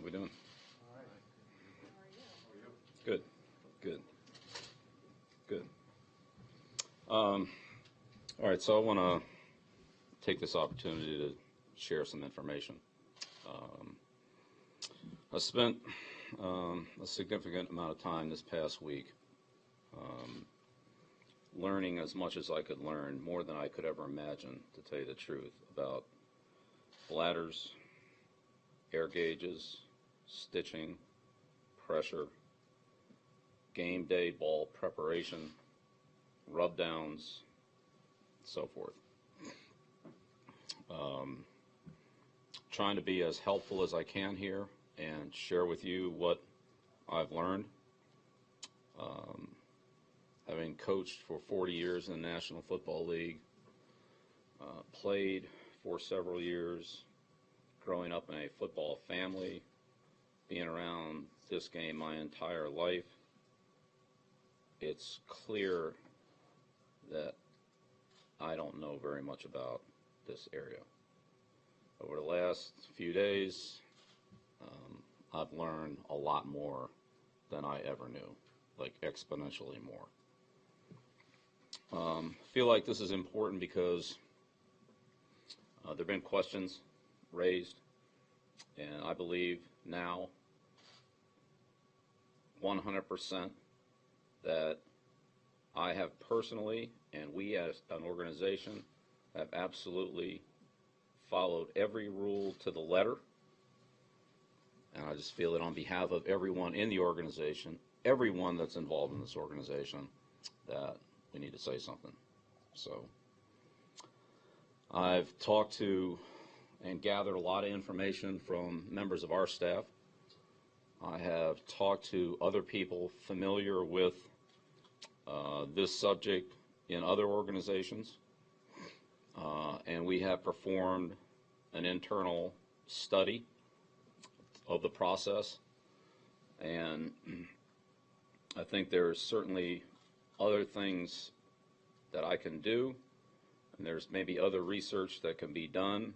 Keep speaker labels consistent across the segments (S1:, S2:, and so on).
S1: we doing? Good, good, good. All right, so I want to take this opportunity to share some information. I spent a significant amount of time this past week learning as much as I could learn, more than I could ever imagine, to tell you the truth, about bladders, air gauges, stitching, pressure, game day ball preparation, rub downs, so forth. Trying to be as helpful as I can here and share with you what I've learned. Having coached for 40 years in the National Football League, played for several years, growing up in a football family, being around this game my entire life, it's clear that I don't know very much about this area. Over the last few days, I've learned a lot more than I ever knew, like exponentially more. I feel like this is important because there have been questions raised, and I believe now 100% that I have personally, and we as an organization, have absolutely followed every rule to the letter. And I just feel that on behalf of everyone in the organization, everyone that's involved in this organization, that we need to say something. So I've talked to and gathered a lot of information from members of our staff. I have talked to other people familiar with this subject in other organizations, and we have performed an internal study of the process, and I think there's certainly other things that I can do, and there's maybe other research that can be done,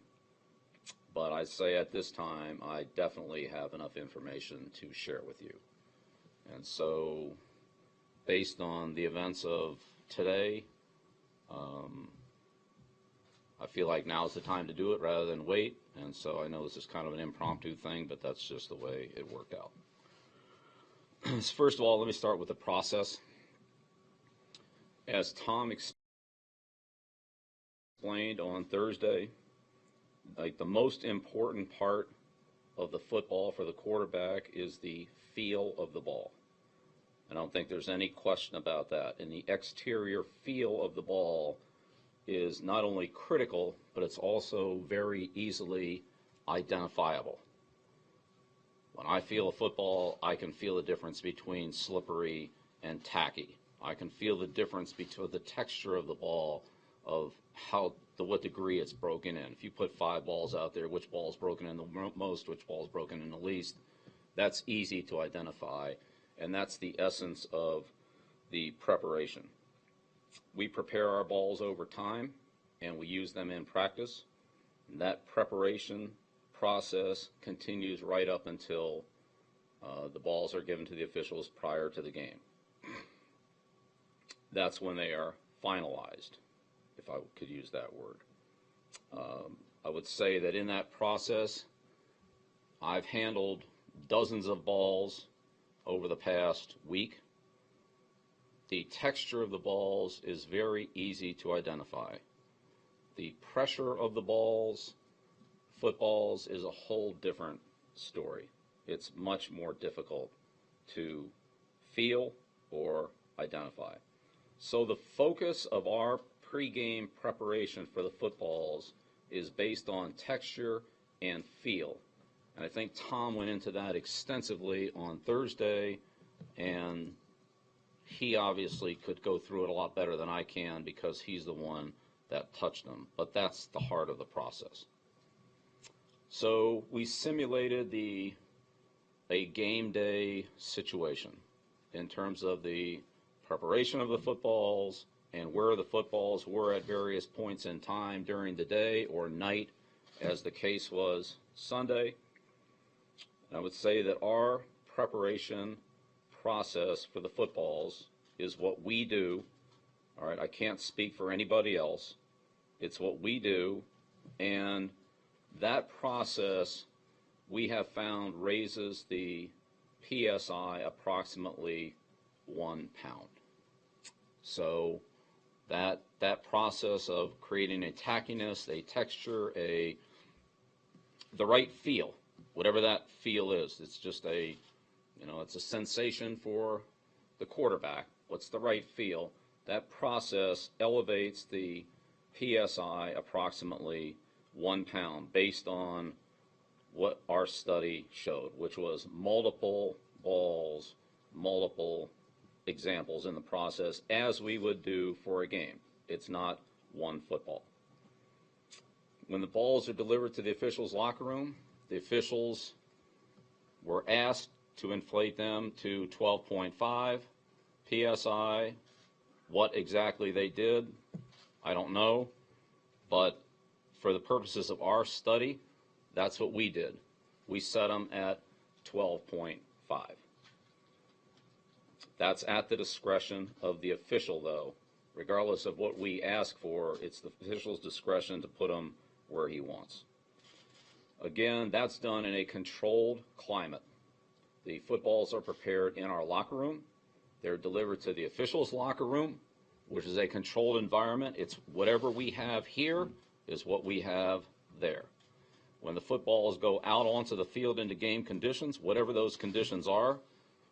S1: but I say at this time I definitely have enough information to share with you. And so based on the events of today, I feel like now's the time to do it rather than wait, and so I know this is kind of an impromptu thing, but that's just the way it worked out. So first of all, let me start with the process. As Tom explained on Thursday, like the most important part of the football for the quarterback is the feel of the ball. I don't think there's any question about that. And the exterior feel of the ball is not only critical, but it's also very easily identifiable. When I feel a football, I can feel the difference between slippery and tacky. I can feel the difference between the texture of the ball, of what degree it's broken in. If you put 5 balls out there, which ball's broken in the most, which ball's broken in the least, that's easy to identify, and that's the essence of the preparation. We prepare our balls over time, and we use them in practice. And that preparation process continues right up until the balls are given to the officials prior to the game. That's when they are finalized, if I could use that word. I would say that in that process, I've handled dozens of balls over the past week. The texture of the balls is very easy to identify. The pressure of the balls, footballs, is a whole different story. It's much more difficult to feel or identify. So the focus of our pregame preparation for the footballs is based on texture and feel. And I think Tom went into that extensively on Thursday, and he obviously could go through it a lot better than I can because he's the one that touched them. But that's the heart of the process. So we simulated a game day situation in terms of the preparation of the footballs and where the footballs were at various points in time during the day or night, as the case was Sunday. And I would say that our preparation process for the footballs is what we do. All right, I can't speak for anybody else. It's what we do, and that process we have found raises the PSI approximately 1 pound. So that process of creating a tackiness, a texture, the right feel, whatever that feel is, it's just it's a sensation for the quarterback. What's the right feel? That process elevates the PSI approximately 1 pound based on what our study showed, which was multiple balls, multiple examples in the process, as we would do for a game. It's not one football. When the balls are delivered to the officials' locker room, the officials were asked to inflate them to 12.5 PSI. What exactly they did, I don't know, but for the purposes of our study, that's what we did. We set them at 12.5. That's at the discretion of the official, though. Regardless of what we ask for, it's the official's discretion to put them where he wants. Again, that's done in a controlled climate. The footballs are prepared in our locker room. They're delivered to the official's locker room, which is a controlled environment. It's whatever we have here is what we have there. When the footballs go out onto the field into game conditions, whatever those conditions are,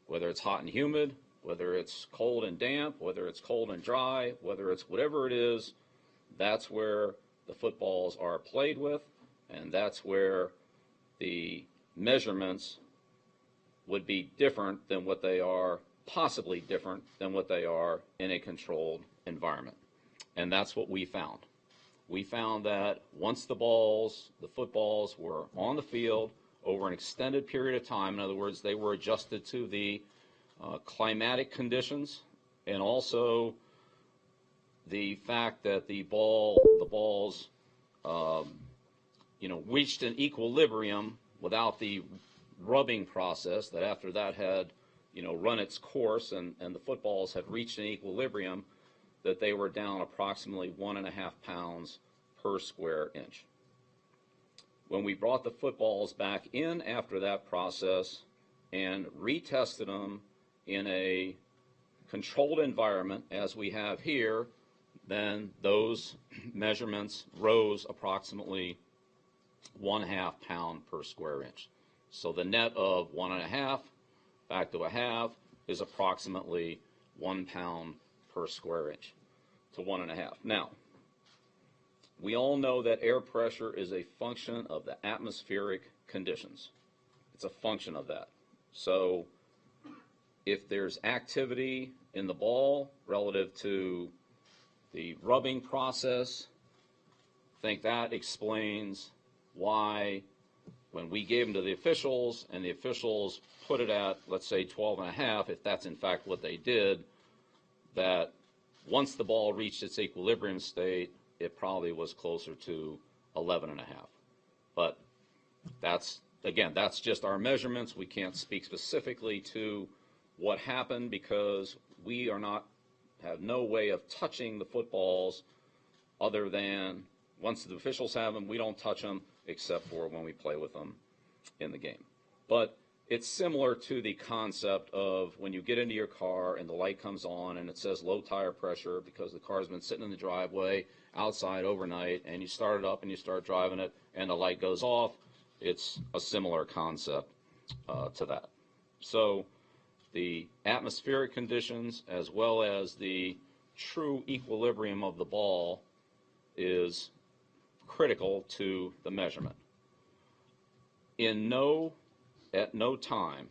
S1: whether it's hot and humid, whether it's cold and damp, whether it's cold and dry, whether it's whatever it is, that's where the footballs are played with, and that's where the measurements would be different than what they are, possibly different than what they are in a controlled environment. And that's what we found. We found that once the footballs were on the field over an extended period of time, in other words, they were adjusted to the climatic conditions, and also the fact that the balls reached an equilibrium without the rubbing process, that after that had run its course and the footballs had reached an equilibrium, that they were down approximately 1.5 pounds per square inch. When we brought the footballs back in after that process and retested them in a controlled environment, as we have here, then those measurements rose approximately 1/2 pound per square inch. So the net of 1.5 back to a half is approximately 1 pound per square inch to 1.5. Now, we all know that air pressure is a function of the atmospheric conditions. It's a function of that. So if there's activity in the ball relative to the rubbing process, I think that explains why when we gave them to the officials and the officials put it at, let's say, 12.5, if that's in fact what they did, that once the ball reached its equilibrium state, it probably was closer to 11.5. But that's just our measurements. We can't speak specifically to what happened because we have no way of touching the footballs other than once the officials have them, we don't touch them except for when we play with them in the game. But it's similar to the concept of when you get into your car and the light comes on and it says low tire pressure because the car's been sitting in the driveway outside overnight, and you start it up and you start driving it and the light goes off. It's a similar concept to that. So the atmospheric conditions as well as the true equilibrium of the ball is critical to the measurement. At no time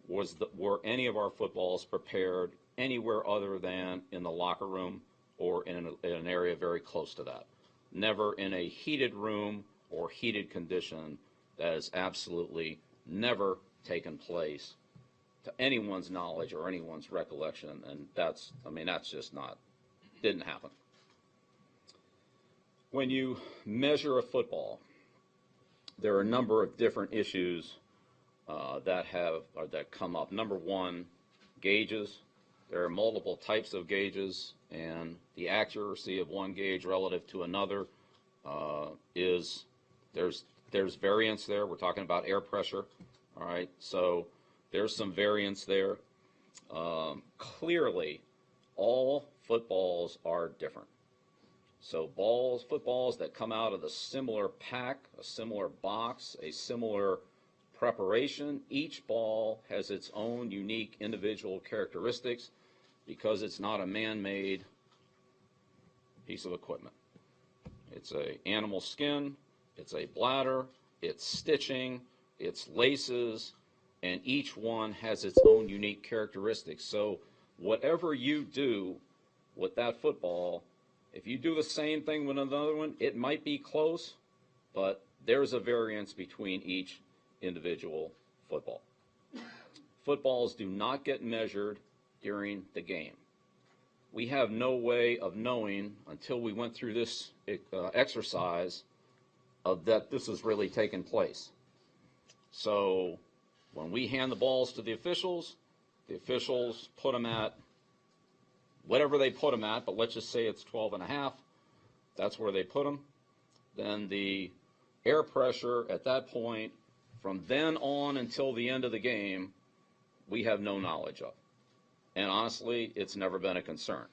S1: were any of our footballs prepared anywhere other than in the locker room or in an area very close to that. Never in a heated room or heated condition. That has absolutely never taken place to anyone's knowledge or anyone's recollection, and that's just didn't happen. When you measure a football, there are a number of different issues that come up. Number one, gauges. There are multiple types of gauges, and the accuracy of one gauge relative to another is there's variance there. We're talking about air pressure. All right, so there's some variance there. Clearly, all footballs are different. So footballs that come out of the similar pack, a similar box, a similar preparation, each ball has its own unique individual characteristics because it's not a man-made piece of equipment. It's a animal skin, it's a bladder, it's stitching, it's laces, and each one has its own unique characteristics. So whatever you do with that football, if you do the same thing with another one, it might be close, but there's a variance between each individual football. Footballs do not get measured during the game. We have no way of knowing until we went through this exercise of that this is really taking place. So when we hand the balls to the officials put them at whatever they put them at, but let's just say it's 12.5. That's where they put them. Then the air pressure at that point, from then on until the end of the game, we have no knowledge of. And honestly, it's never been a concern.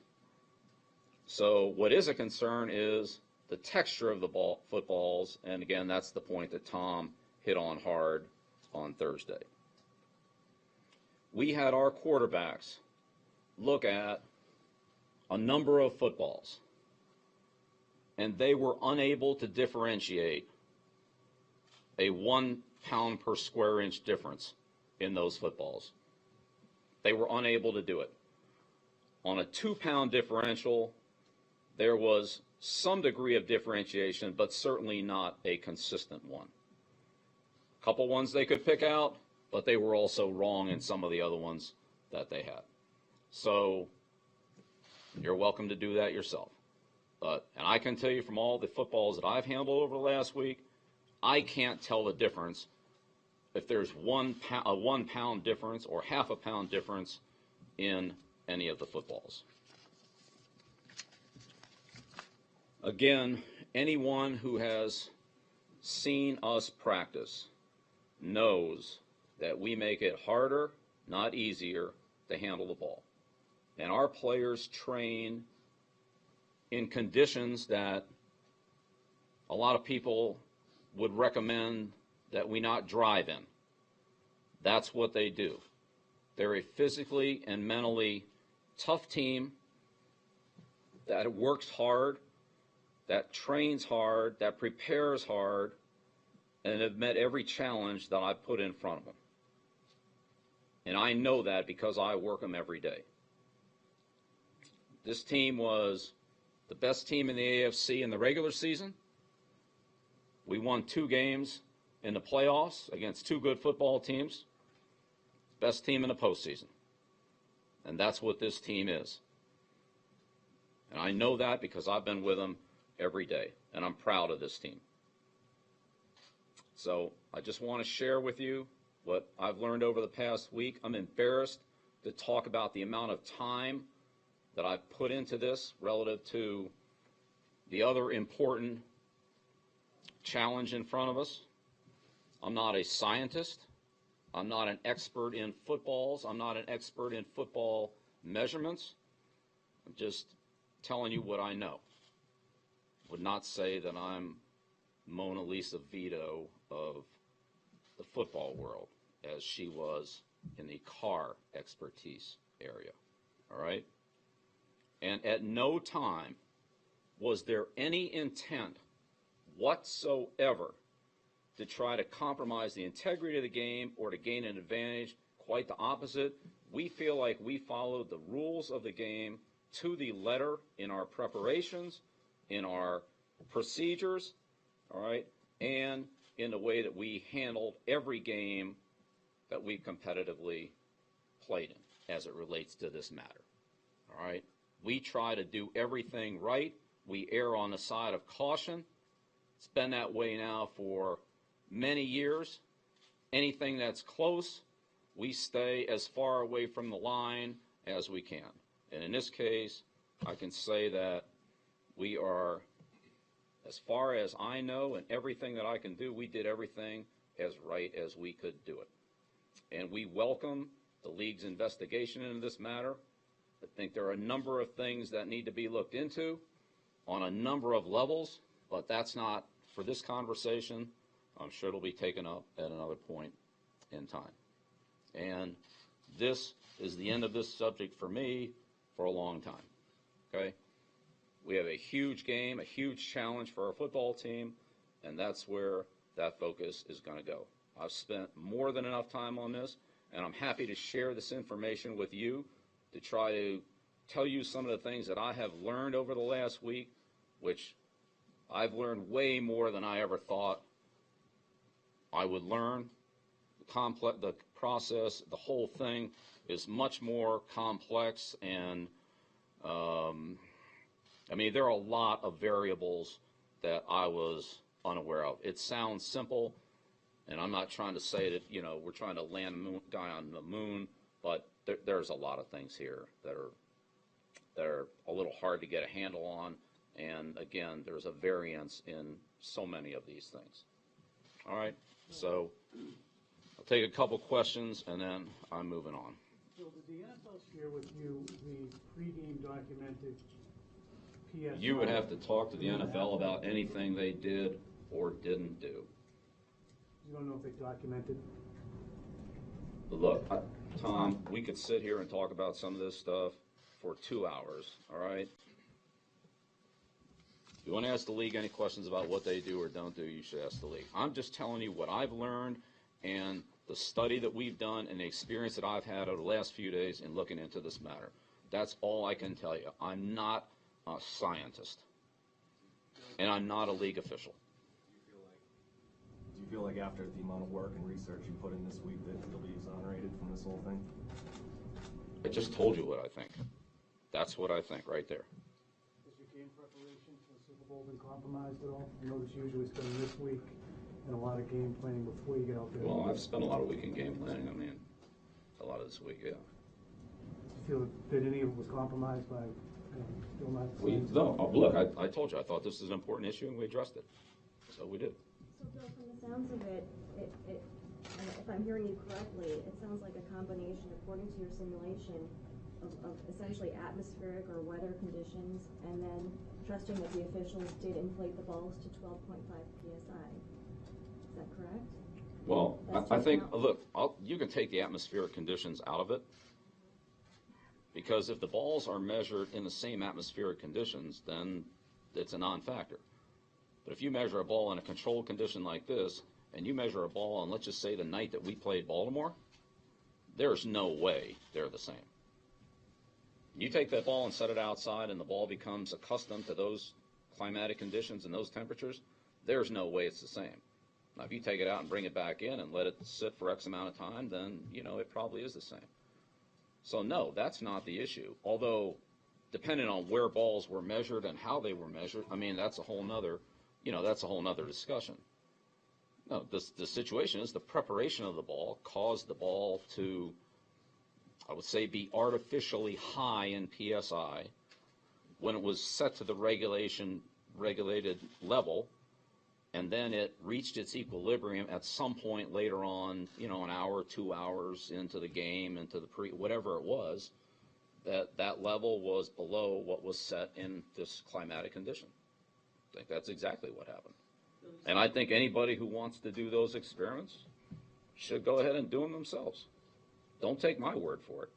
S1: So what is a concern is the texture of the footballs, and again, that's the point that Tom hit on hard on Thursday. We had our quarterbacks look at a number of footballs, and they were unable to differentiate a 1 pound per square inch difference in those footballs. They were unable to do it. On a 2 pound differential, there was some degree of differentiation, but certainly not a consistent one. A couple ones they could pick out, but they were also wrong in some of the other ones that they had. So you're welcome to do that yourself. And I can tell you from all the footballs that I've handled over the last week, I can't tell the difference if there's a 1 pound difference or half a pound difference in any of the footballs. Again, anyone who has seen us practice knows that we make it harder, not easier, to handle the ball. And our players train in conditions that a lot of people would recommend that we not drive in. That's what they do. They're a physically and mentally tough team that works hard, that trains hard, that prepares hard, and have met every challenge that I've put in front of them. And I know that because I work them every day. This team was the best team in the AFC in the regular season. We won 2 games in the playoffs against 2 good football teams. Best team in the postseason. And that's what this team is. And I know that because I've been with them every day. And I'm proud of this team. So I just want to share with you what I've learned over the past week. I'm embarrassed to talk about the amount of time that I've put into this relative to the other important challenge in front of us. I'm not a scientist. I'm not an expert in footballs. I'm not an expert in football measurements. I'm just telling you what I know. Would not say that I'm Mona Lisa Vito of the football world, as she was in the car expertise area. All right? And at no time was there any intent whatsoever to try to compromise the integrity of the game or to gain an advantage. Quite the opposite. We feel like we followed the rules of the game to the letter in our preparations, in our procedures, all right, and in the way that we handled every game that we competitively played in as it relates to this matter. All right? We try to do everything right. We err on the side of caution. It's been that way now for many years, Anything that's close, we stay as far away from the line as we can. And in this case, I can say that we are, as far as I know and everything that I can do, we did everything as right as we could do it. And we welcome the league's investigation into this matter. I think there are a number of things that need to be looked into on a number of levels, but that's not for this conversation. I'm sure it'll be taken up at another point in time. And this is the end of this subject for me for a long time. Okay? We have a huge game, a huge challenge for our football team, and that's where that focus is going to go. I've spent more than enough time on this, and I'm happy to share this information with you to try to tell you some of the things that I have learned over the last week, which I've learned way more than I ever thought I would learn. The process, the whole thing is much more complex, and there are a lot of variables that I was unaware of. It sounds simple, and I'm not trying to say that, we're trying to land a guy on the moon, but there's a lot of things here that are a little hard to get a handle on, and again, there's a variance in so many of these things. All right, so I'll take a couple questions, and then I'm moving on.
S2: Bill, did the NFL share with you the pregame documented PS?
S1: You would have to talk to the NFL about anything they did or didn't do.
S2: You don't know if they documented?
S1: Look, Tom, we could sit here and talk about some of this stuff for 2 hours, all right? If you want to ask the league any questions about what they do or don't do, you should ask the league. I'm just telling you what I've learned and the study that we've done and the experience that I've had over the last few days in looking into this matter. That's all I can tell you. I'm not a scientist, and I'm not a league official.
S3: Do you feel like after the amount of work and research you put in this week that you'll be exonerated from this whole thing?
S1: I just told you what I think. That's what I think right there.
S2: Has your game preparation for the Super Bowl been compromised at all? I know that you usually spend this week and a lot of game planning before you get out there.
S1: Well, I've spent a lot of week in game planning. A lot of this week, yeah.
S2: Do you feel that any of it was compromised by still not?
S1: Look, I told you I thought this was an important issue, and we addressed it. So we did.
S4: So, Bill, from the sounds of it, if I'm hearing you correctly, it sounds like a combination, according to your simulation, of essentially atmospheric or weather conditions, and then trusting that the officials did inflate the balls to 12.5 psi. Is that correct?
S1: Well, I think, look, you can take the atmospheric conditions out of it, because if the balls are measured in the same atmospheric conditions, then it's a non-factor. But if you measure a ball in a controlled condition like this, and you measure a ball on, let's just say, the night that we played Baltimore, there's no way they're the same. You take that ball and set it outside, and the ball becomes accustomed to those climatic conditions and those temperatures, there's no way it's the same. Now, if you take it out and bring it back in and let it sit for X amount of time, then, it probably is the same. So, no, that's not the issue. Although, depending on where balls were measured and how they were measured, that's a whole nother, discussion. No, the situation is the preparation of the ball caused the ball to, I would say, be artificially high in PSI when it was set to the regulated level, and then it reached its equilibrium at some point later on, an hour, 2 hours into the game, into the whatever it was, that level was below what was set in this climatic condition. I think that's exactly what happened. And I think anybody who wants to do those experiments should go ahead and do them themselves. Don't take my word for it.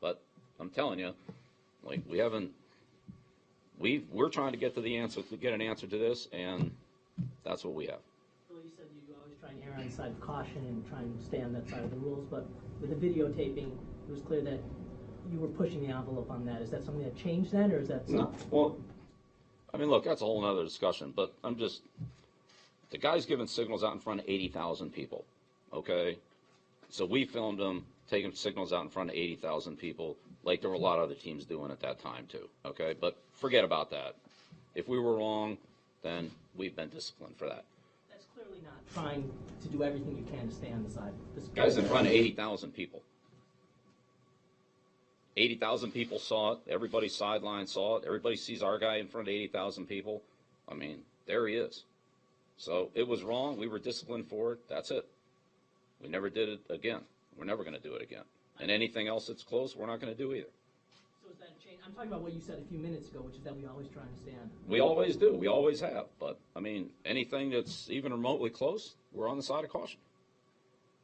S1: But I'm telling you, we're trying to get to the answer, to get an answer to this, and that's what we have.
S5: Well, you said you always try and err on the side of caution and try and stay on that side of the rules, but with the videotaping, it was clear that you were pushing the envelope on that. Is that something that changed then, or is that something?
S1: No. Well, look, that's a whole other discussion, but the guy's giving signals out in front of 80,000 people, okay? So we filmed him taking signals out in front of 80,000 people, like there were a lot of other teams doing at that time too, okay? But forget about that. If we were wrong, then we've been disciplined for that.
S5: That's clearly not trying to do everything you can to stay on the side. This
S1: Guys, in front of 80,000 people. 80,000 people saw it. Everybody sideline saw it. Everybody sees our guy in front of 80,000 people. I mean, there he is. So it was wrong. We were disciplined for it. That's it. We never did it again. We're never going to do it again. And anything else that's close, we're not going to do either.
S5: So is that a change? I'm talking about what you said a few minutes ago, which is that we always try and stand.
S1: We always do. We always have. But, I mean, anything that's even remotely close, we're on the side of caution.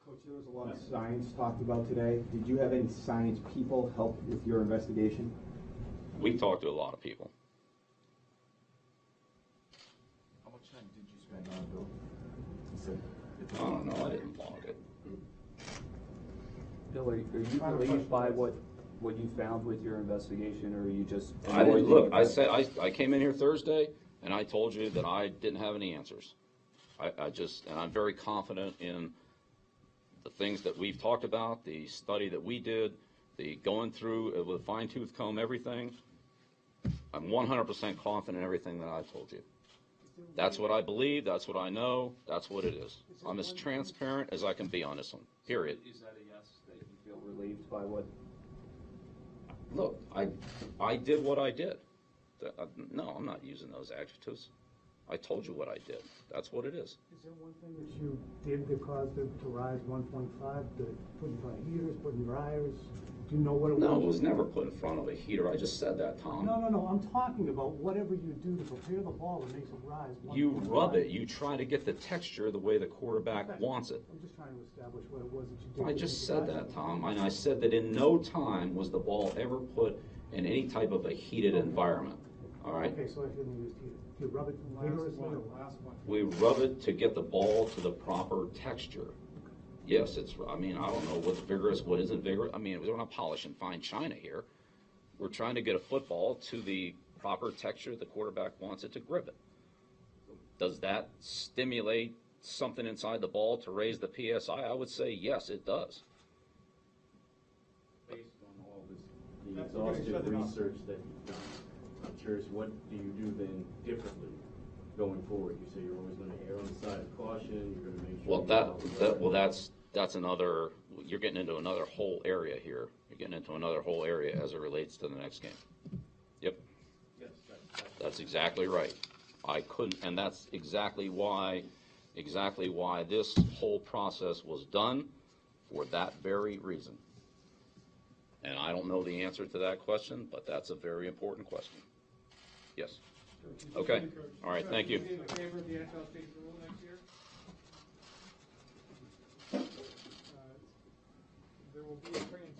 S6: Coach, there was a lot of science talked about today. Did you have any science people help with your investigation?
S1: We talked to a lot of people.
S3: How much time did you spend on it, Bill? You said
S1: I don't know. I didn't log it.
S7: Bill, are you relieved by what you found with your investigation, or are you just?
S1: I didn't look. I said I came in here Thursday, and I told you that I didn't have any answers. And I'm very confident in the things that we've talked about, the study that we did, the going through with a fine-tooth comb everything. I'm 100% confident in everything that I told you. That's what I believe. That's what I know. That's what it is. I'm as transparent as I can be on this one. Period.
S7: Is that a yes, that you feel relieved by what?
S1: Look, I did what I did. No, I'm not using those adjectives. I told you what I did. That's what it is.
S2: Is there one thing that you did that caused it to rise 1.5? Did it put in front of heaters, put in dryers? Do you know what it was?
S1: No, it was never put in front of a heater. I just said that, Tom.
S2: No. I'm talking about whatever you do to prepare the ball that makes it rise 1.5.
S1: You rub it. You try to get the texture the way the quarterback wants it.
S2: I'm just trying to establish what it was that you did.
S1: I just said that, Tom. And I said that in no time was the ball ever put in any type of a heated environment. All right?
S2: Okay, so I shouldn't use heater. Do you rub it vigorously or what?
S1: We rub it to get the ball to the proper texture. Yes, I don't know what's vigorous, what isn't vigorous. I mean, we're not polishing fine china here. We're trying to get a football to the proper texture the quarterback wants it to grip it. Does that stimulate something inside the ball to raise the PSI? I would say yes, it does.
S3: based on all this, the exhaustive research that you've done, I'm curious, what do you do then differently going forward? You say you're always going to err on the side of caution. You're going to make sure.
S1: That's another. You're getting into another whole area here. You're getting into another whole area as it relates to the next game. Yep.
S3: Yes,
S1: That's exactly right. I couldn't, and that's exactly why this whole process was done, for that very reason. And I don't know the answer to that question, but that's a very important question. Yes. Okay. All right. Thank you.
S8: In favor of the NFL state rule next year? There will be a training